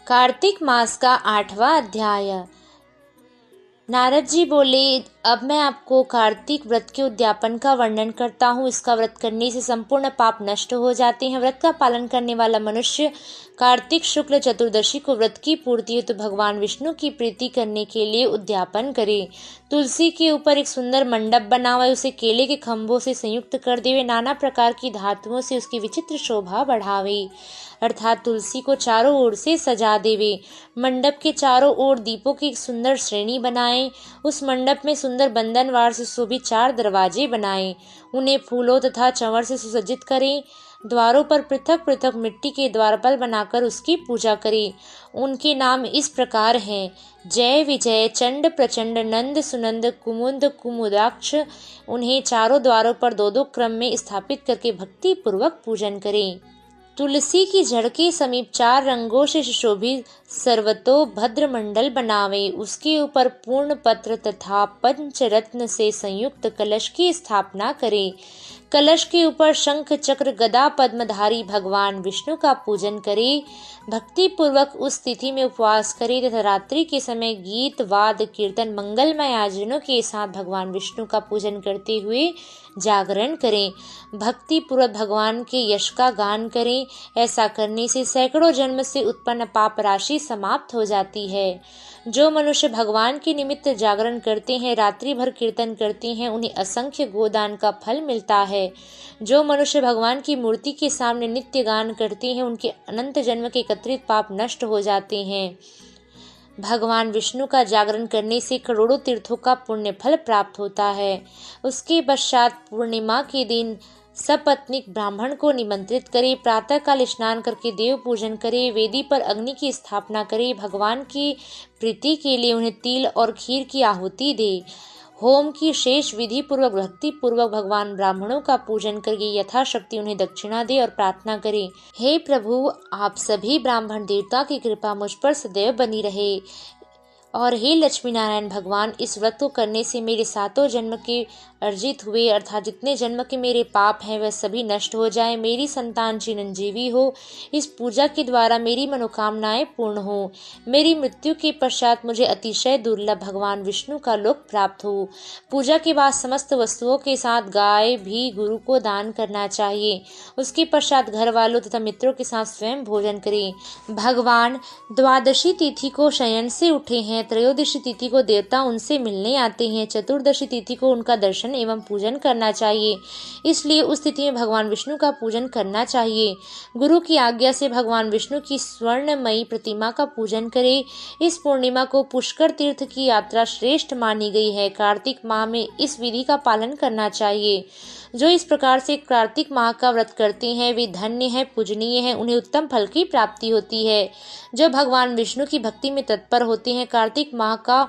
कार्तिक मास का 8वां अध्याय। नारद जी बोले, अब मैं आपको कार्तिक व्रत के उद्यापन का वर्णन करता हूँ। इसका व्रत करने से संपूर्ण पाप नष्ट हो जाते हैं। व्रत का पालन करने वाला मनुष्य कार्तिक शुक्ल चतुर्दशी को व्रत की पूर्ति हेतु भगवान विष्णु की प्रीति करने के लिए उद्यापन करे। तुलसी के ऊपर एक सुंदर मंडप बनावे, उसे केले के खंभों से संयुक्त कर देवे, नाना प्रकार की धातुओं से उसकी विचित्र शोभा बढ़ावे, अर्थात तुलसी को चारों ओर से सजा देवे। मंडप के चारों ओर दीपों की एक सुंदर श्रेणी बनाएं। उस मंडप में सुंदर बंधनवार से शोभित 4 दरवाजे बनाएं। उन्हें फूलों तथा चंवर से सुसज्जित करें। द्वारों पर पृथक पृथक मिट्टी के द्वारपाल बनाकर उसकी पूजा करें। उनके नाम इस प्रकार हैं: जय विजय, चंड प्रचंड, नंद सुनंद, कुमुद कुमुदाक्ष। उन्हें चारों द्वारों पर 2-2 क्रम में स्थापित करके भक्ति पूर्वक पूजन करें। तुलसी की जड़ के समीप 4 रंगों से सुशोभित सर्वतोभद्र मंडल बनावे। उसके ऊपर पूर्ण पत्र तथा पंचरत्न से संयुक्त कलश की स्थापना करें। कलश के ऊपर शंख चक्र गदा पद्मधारी भगवान विष्णु का पूजन करें। भक्ति पूर्वक उस तिथि में उपवास करें तथा रात्रि के समय गीत वाद कीर्तन मंगलमय आयोजनों के साथ भगवान विष्णु का पूजन करते हुए जागरण करें। भक्ति पूर्वक भगवान के यश का गान करें। ऐसा करने से सैकड़ों जन्म से उत्पन्न पाप राशि समाप्त हो जाती है। जो मनुष्य भगवान के निमित्त जागरण करते हैं, रात्रि भर कीर्तन करते हैं, उन्हें असंख्य गोदान का फल मिलता है। जो मनुष्य भगवान की मूर्ति के सामने नित्य गान करते हैं, उनके अनंत जन्म के एकत्रित पाप नष्ट हो जाते हैं। भगवान विष्णु का जागरण करने से करोड़ों तीर्थों का पुण्य फल प्राप्त होता है। उसके पश्चात पूर्णिमा के दिन सपत्नीक ब्राह्मण को निमंत्रित करे। प्रातः काल स्नान करके देव पूजन करे। वेदी पर अग्नि की स्थापना करे। भगवान की प्रीति के लिए उन्हें तिल और खीर की आहुति दे। होम की शेष विधि पूर्वक भक्ति पूर्वक भगवान ब्राह्मणों का पूजन करके यथाशक्ति उन्हें दक्षिणा दे और प्रार्थना करे, हे प्रभु, आप सभी ब्राह्मण देवता की कृपा मुझ पर सदैव बनी रहे। और हे लक्ष्मी नारायण भगवान, इस व्रत को करने से मेरे 7 जन्म के अर्जित हुए अर्थात जितने जन्म के मेरे पाप हैं वह सभी नष्ट हो जाए। मेरी संतान चिरंजीवी हो। इस पूजा के द्वारा मेरी मनोकामनाएं पूर्ण हो। मेरी मृत्यु के पश्चात मुझे अतिशय दुर्लभ भगवान विष्णु का लोक प्राप्त हो। पूजा के बाद समस्त वस्तुओं के साथ गाय भी गुरु को दान करना चाहिए। उसके पश्चात घर वालों तथा मित्रों के साथ स्वयं भोजन करें। भगवान द्वादशी तिथि को शयन से उठे हैं। त्रयोदशी तिथि को देवता उनसे मिलने आते हैं। चतुर्दशी तिथि को उनका दर्शन एवं पूजन करना चाहिए, इसलिए उस तिथि में भगवान विष्णु का पूजन करना चाहिए। गुरु की आज्ञा से भगवान विष्णु की स्वर्णमयी प्रतिमा का पूजन करें। इस पूर्णिमा को पुष्कर तीर्थ की यात्रा श्रेष्ठ मानी गई है। कार्तिक माह में इस विधि का पालन करना चाहिए। जो इस प्रकार से कार्तिक माह का व्रत करते हैं वे धन्य हैं, पूजनीय हैं, उन्हें उत्तम फल की प्राप्ति होती है। जो भगवान विष्णु की भक्ति में तत्पर होते हैं, कार्तिक माह का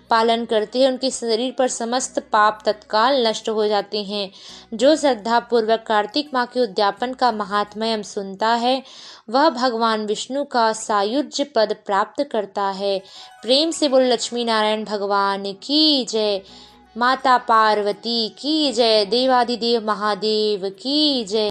पालन करते हैं, उनके शरीर पर समस्त पाप तत्काल नष्ट हो जाते हैं। जो श्रद्धा पूर्वक कार्तिक माह के उद्यापन का महात्म्य सुनता है वह भगवान विष्णु का सायुज्य पद प्राप्त करता है। प्रेम से बोल लक्ष्मी नारायण भगवान की जय। माता पार्वती की जय। देवाधिदेव महादेव की जय।